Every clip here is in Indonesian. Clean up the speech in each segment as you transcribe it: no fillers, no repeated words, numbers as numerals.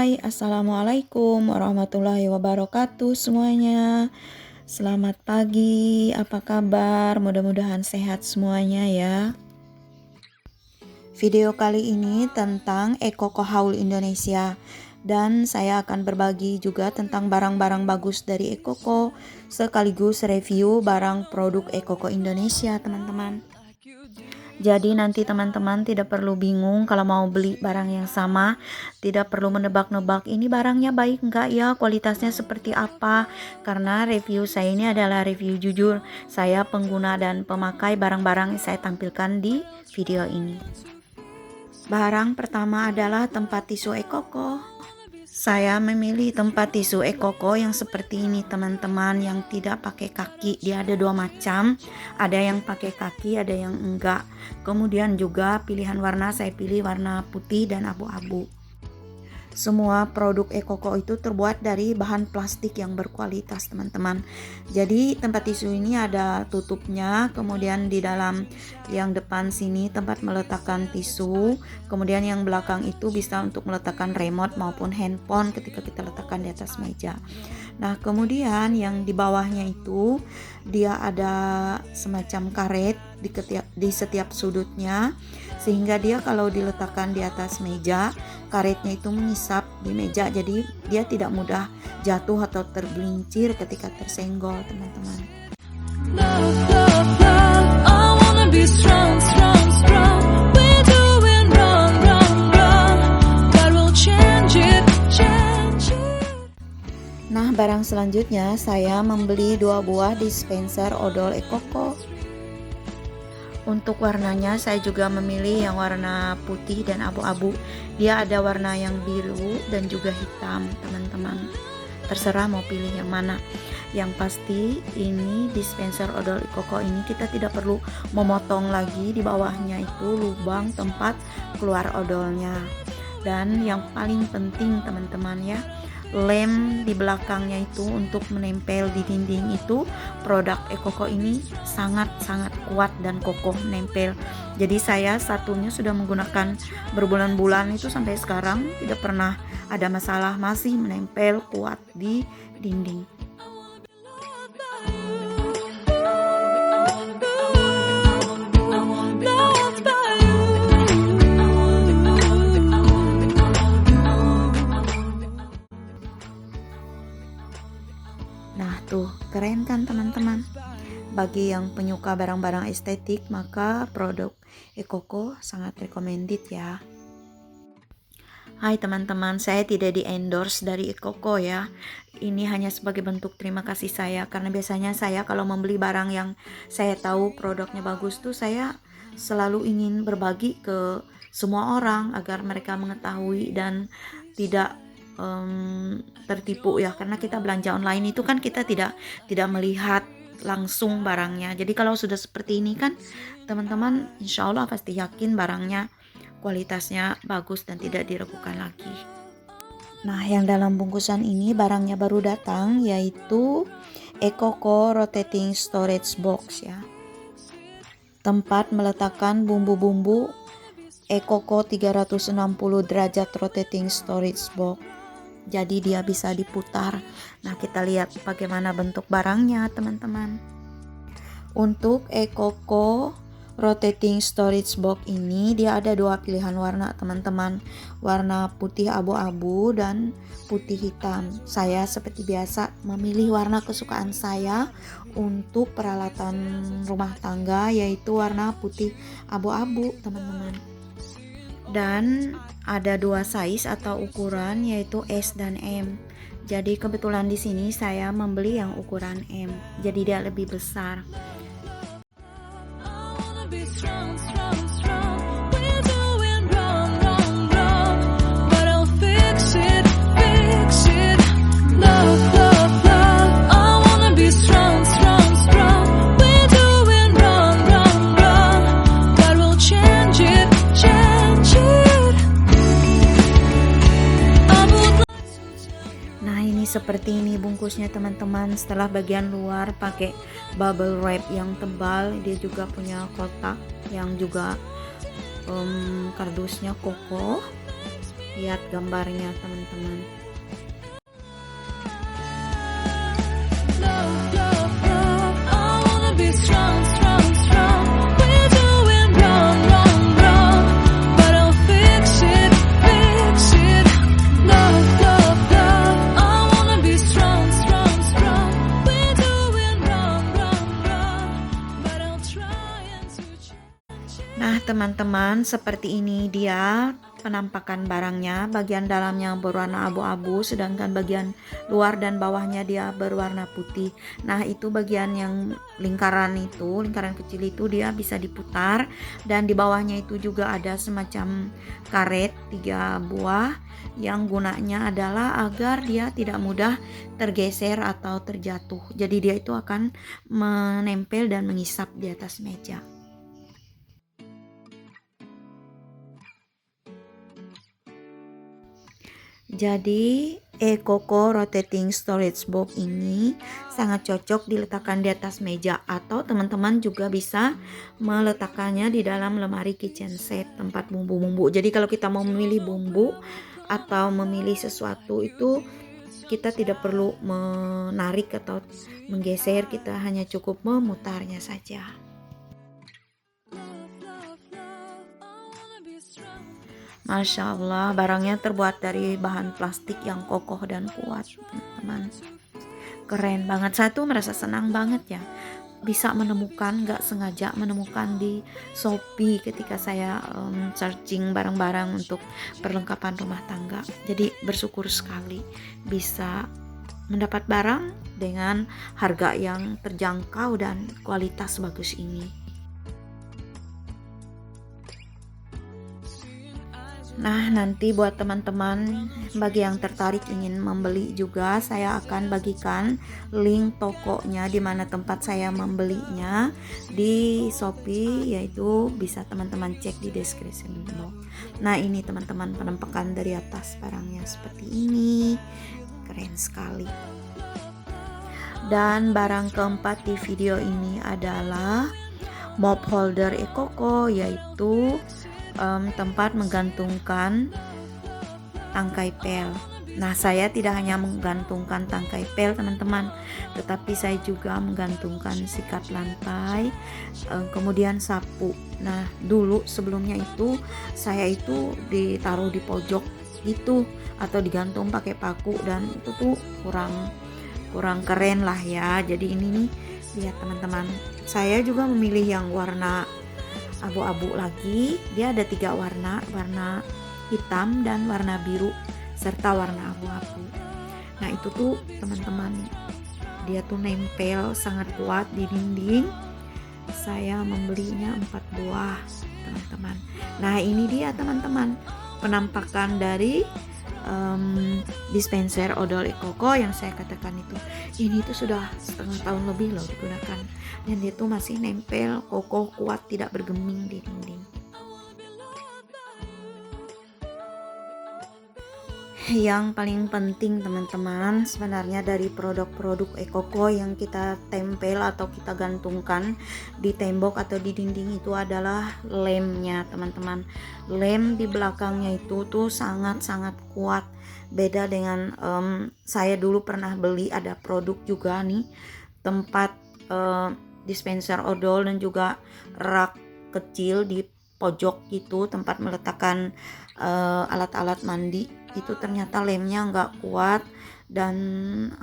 Hai, Assalamualaikum warahmatullahi wabarakatuh semuanya. Selamat pagi, apa kabar? Mudah-mudahan sehat semuanya ya. Video kali ini tentang Ekoko Haul Indonesia. Dan saya akan berbagi juga tentang barang-barang bagus dari Ekoko, sekaligus review barang produk Ekoko Indonesia, teman-teman. Jadi nanti teman-teman tidak perlu bingung kalau mau beli barang yang sama, tidak perlu menebak-nebak ini barangnya baik enggak ya, kualitasnya seperti apa, karena review saya ini adalah review jujur. Saya pengguna dan pemakai barang-barang yang saya tampilkan di video ini. Barang pertama adalah tempat tisu Ekoko. Saya memilih tempat tisu Ekoko yang seperti ini teman-teman, yang tidak pakai kaki. Dia ada dua macam, ada yang pakai kaki, ada yang enggak. Kemudian juga pilihan warna, saya pilih warna putih dan abu-abu. Semua produk Ekoko itu terbuat dari bahan plastik yang berkualitas teman-teman. Jadi tempat tisu ini ada tutupnya, kemudian di dalam yang depan sini tempat meletakkan tisu, kemudian yang belakang itu bisa untuk meletakkan remote maupun handphone ketika kita letakkan di atas meja. Nah kemudian yang di bawahnya itu dia ada semacam karet di setiap sudutnya, sehingga dia kalau diletakkan di atas meja, karetnya itu mengisap di meja, jadi dia tidak mudah jatuh atau tergelincir ketika tersenggol teman-teman. Nah barang selanjutnya saya membeli 2 buah dispenser odol Ekoko. Untuk warnanya saya juga memilih yang warna putih dan abu-abu. Dia ada warna yang biru dan juga hitam teman-teman. Terserah mau pilih yang mana. Yang pasti ini dispenser odol Ekoko ini kita tidak perlu memotong lagi di bawahnya itu lubang tempat keluar odolnya. Dan yang paling penting teman-teman ya, lem di belakangnya itu untuk menempel di dinding itu, produk Ekoko ini sangat-sangat kuat dan kokoh menempel. Jadi saya satunya sudah menggunakan berbulan-bulan itu sampai sekarang tidak pernah ada masalah, masih menempel kuat di dinding. Nah tuh keren kan teman-teman. Bagi yang penyuka barang-barang estetik maka produk Ekoko sangat recommended ya. Hai teman-teman, saya tidak di endorse dari Ekoko ya. Ini hanya sebagai bentuk terima kasih saya, karena biasanya saya kalau membeli barang yang saya tahu produknya bagus tuh saya selalu ingin berbagi ke semua orang agar mereka mengetahui dan tidak tertipu ya, karena kita belanja online itu kan kita tidak melihat langsung barangnya. Jadi kalau sudah seperti ini kan teman-teman insya Allah pasti yakin barangnya kualitasnya bagus dan tidak diragukan lagi. Nah yang dalam bungkusan ini barangnya baru datang, yaitu Ekoko Rotating Storage Box ya, tempat meletakkan bumbu-bumbu Ekoko 360 derajat Rotating Storage Box. Jadi dia bisa diputar. Nah kita lihat bagaimana bentuk barangnya teman-teman. Untuk Ekoko Rotating Storage Box ini dia ada dua pilihan warna teman-teman, warna putih abu-abu dan putih hitam. Saya seperti biasa memilih warna kesukaan saya untuk peralatan rumah tangga, yaitu warna putih abu-abu teman-teman. Dan ada dua size atau ukuran, yaitu S dan M. Jadi kebetulan di sini saya membeli yang ukuran M, jadi dia lebih besar. Seperti ini bungkusnya teman-teman. Setelah bagian luar pakai bubble wrap yang tebal, dia juga punya kotak yang juga kardusnya kokoh. Lihat gambarnya teman-teman. Nah teman-teman, seperti ini dia penampakan barangnya. Bagian dalamnya berwarna abu-abu, sedangkan bagian luar dan bawahnya dia berwarna putih. Nah itu bagian yang lingkaran kecil itu dia bisa diputar, dan di bawahnya itu juga ada semacam karet 3 buah yang gunanya adalah agar dia tidak mudah tergeser atau terjatuh. Jadi dia itu akan menempel dan mengisap di atas meja. Jadi Coco Rotating Storage Box ini sangat cocok diletakkan di atas meja, atau teman-teman juga bisa meletakkannya di dalam lemari kitchen set tempat bumbu-bumbu. Jadi kalau kita mau memilih bumbu atau memilih sesuatu itu kita tidak perlu menarik atau menggeser, kita hanya cukup memutarnya saja. Masya Allah, barangnya terbuat dari bahan plastik yang kokoh dan kuat, teman-teman. Keren banget, saya tuh merasa senang banget ya bisa menemukan, gak sengaja menemukan di Shopee ketika saya searching barang-barang untuk perlengkapan rumah tangga. Jadi bersyukur sekali bisa mendapat barang dengan harga yang terjangkau dan kualitas bagus ini. Nah nanti buat teman-teman bagi yang tertarik ingin membeli juga, saya akan bagikan link tokonya di mana tempat saya membelinya di Shopee, yaitu bisa teman-teman cek di description box. Nah ini teman-teman penampakan dari atas barangnya seperti ini, keren sekali. Dan barang keempat di video ini adalah mop holder Coco, yaitu tempat menggantungkan tangkai pel. Nah saya tidak hanya menggantungkan tangkai pel teman-teman, tetapi saya juga menggantungkan sikat lantai, kemudian sapu. Nah dulu sebelumnya itu saya itu ditaruh di pojok gitu atau digantung pakai paku, dan itu tuh kurang keren lah ya. Jadi ini nih, lihat teman-teman, saya juga memilih yang warna abu-abu lagi. Dia ada 3 warna hitam dan warna biru serta warna abu-abu. Nah itu tuh teman-teman, dia tuh nempel sangat kuat di dinding. Saya membelinya 4 buah teman-teman. Nah ini dia teman-teman penampakan dari dispenser odol Coco yang saya katakan itu. Ini tuh sudah setengah tahun lebih loh digunakan, dan dia tuh masih nempel kokoh kuat, tidak bergeming di dinding. Yang paling penting teman-teman sebenarnya dari produk-produk Coco yang kita tempel atau kita gantungkan di tembok atau di dinding itu adalah lemnya teman-teman. Lem di belakangnya itu tuh sangat-sangat kuat, beda dengan saya dulu pernah beli ada produk juga nih, tempat dispenser odol dan juga rak kecil di pojok gitu, tempat meletakkan alat-alat mandi. Itu ternyata lemnya nggak kuat dan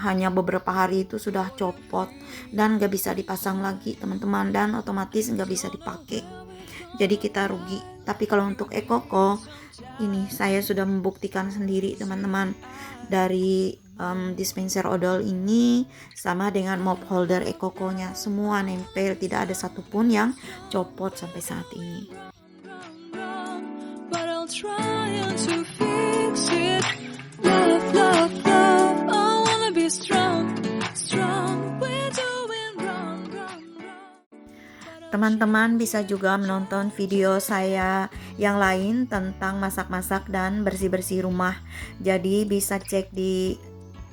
hanya beberapa hari itu sudah copot dan nggak bisa dipasang lagi teman-teman, dan otomatis nggak bisa dipakai, jadi kita rugi. Tapi kalau untuk Coco ini saya sudah membuktikan sendiri teman-teman, dari dispenser odol ini sama dengan mop holder Coco nya semua nempel, tidak ada satupun yang copot sampai saat ini. Teman-teman bisa juga menonton video saya yang lain tentang masak-masak dan bersih-bersih rumah. Jadi bisa cek di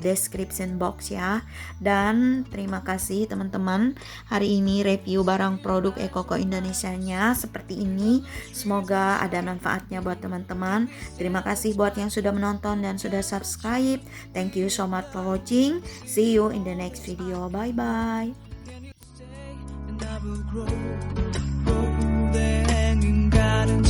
description box ya. Dan terima kasih teman-teman, hari ini review barang produk Ekoko Indonesianya seperti ini. Semoga ada manfaatnya buat teman-teman. Terima kasih buat yang sudah menonton dan sudah subscribe. Thank you so much for watching. See you in the next video. Bye bye. will grow. There hanging garden